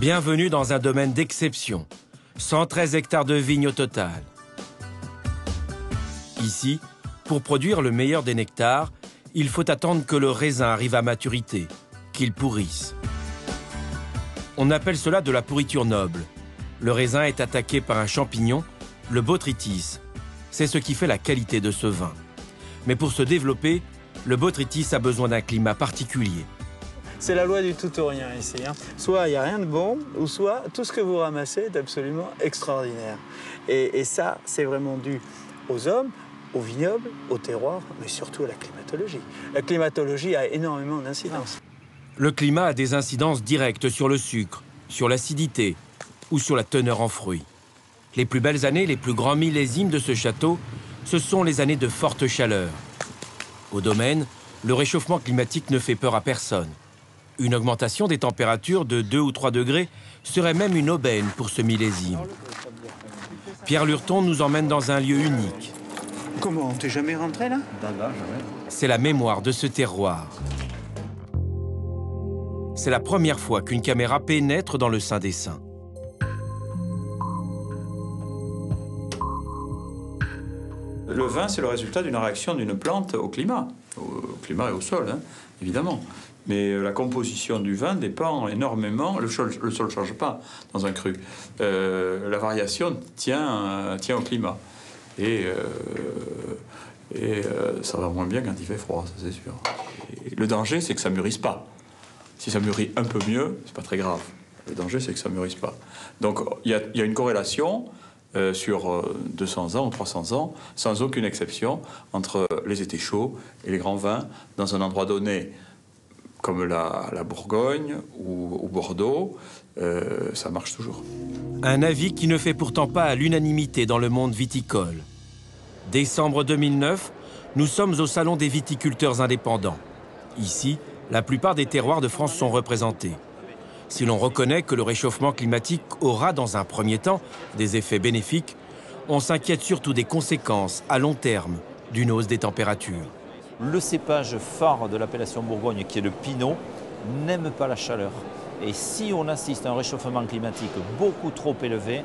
Bienvenue dans un domaine d'exception. 113 hectares de vignes au total. Ici, pour produire le meilleur des nectars, il faut attendre que le raisin arrive à maturité, qu'il pourrisse. On appelle cela de la pourriture noble. Le raisin est attaqué par un champignon, le botrytis. C'est ce qui fait la qualité de ce vin. Mais pour se développer, le botrytis a besoin d'un climat particulier. C'est la loi du tout ou rien ici. Soit il n'y a rien de bon, ou soit tout ce que vous ramassez est absolument extraordinaire. Et ça, c'est vraiment dû aux hommes, au vignoble, au terroir, mais surtout à la climatologie. La climatologie a énormément d'incidences. Le climat a des incidences directes sur le sucre, sur l'acidité ou sur la teneur en fruits. Les plus belles années, les plus grands millésimes de ce château, ce sont les années de forte chaleur. Au domaine, le réchauffement climatique ne fait peur à personne. Une augmentation des températures de 2 ou 3 degrés serait même une aubaine pour ce millésime. Pierre Lurton nous emmène dans un lieu unique. Comment, t'es jamais rentré là? C'est la mémoire de ce terroir. C'est la première fois qu'une caméra pénètre dans le Saint des Saints. Le vin, c'est le résultat d'une réaction d'une plante au climat et au sol, évidemment. Mais la composition du vin dépend énormément. Le sol ne change pas dans un cru. La variation tient au climat. Et ça va moins bien quand il fait froid, ça c'est sûr. Et le danger, c'est que ça ne mûrisse pas. Si ça mûrit un peu mieux, c'est pas très grave. Le danger, c'est que ça ne mûrisse pas. Donc il y a une corrélation sur 200 ans ou 300 ans, sans aucune exception, entre les étés chauds et les grands vins dans un endroit donné, comme la Bourgogne ou Bordeaux, ça marche toujours. Un avis qui ne fait pourtant pas à l'unanimité dans le monde viticole. Décembre 2009, nous sommes au Salon des viticulteurs indépendants. Ici, la plupart des terroirs de France sont représentés. Si l'on reconnaît que le réchauffement climatique aura dans un premier temps des effets bénéfiques, on s'inquiète surtout des conséquences à long terme d'une hausse des températures. Le cépage phare de l'appellation Bourgogne, qui est le pinot, n'aime pas la chaleur. Et si on assiste à un réchauffement climatique beaucoup trop élevé,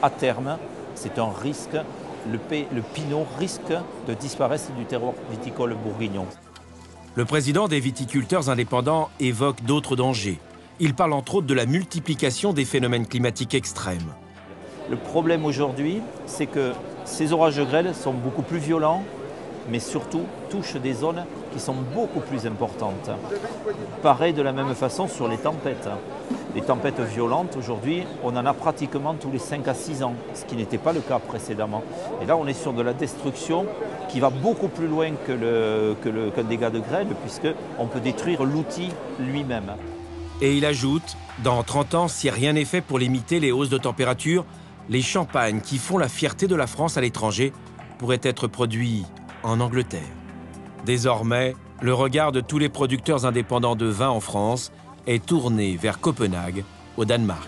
à terme, c'est un risque. Le pinot risque de disparaître du terroir viticole bourguignon. Le président des viticulteurs indépendants évoque d'autres dangers. Il parle entre autres de la multiplication des phénomènes climatiques extrêmes. Le problème aujourd'hui, c'est que ces orages de grêle sont beaucoup plus violents, mais surtout touchent des zones qui sont beaucoup plus importantes. Pareil de la même façon sur les tempêtes. Les tempêtes violentes, aujourd'hui, on en a pratiquement tous les 5 à 6 ans, ce qui n'était pas le cas précédemment. Et là, on est sur de la destruction qui va beaucoup plus loin qu'un dégât de grêle, puisqu'on peut détruire l'outil lui-même. Et il ajoute, dans 30 ans, si rien n'est fait pour limiter les hausses de température, les champagnes qui font la fierté de la France à l'étranger pourraient être produits en Angleterre. Désormais, le regard de tous les producteurs indépendants de vin en France est tourné vers Copenhague, au Danemark.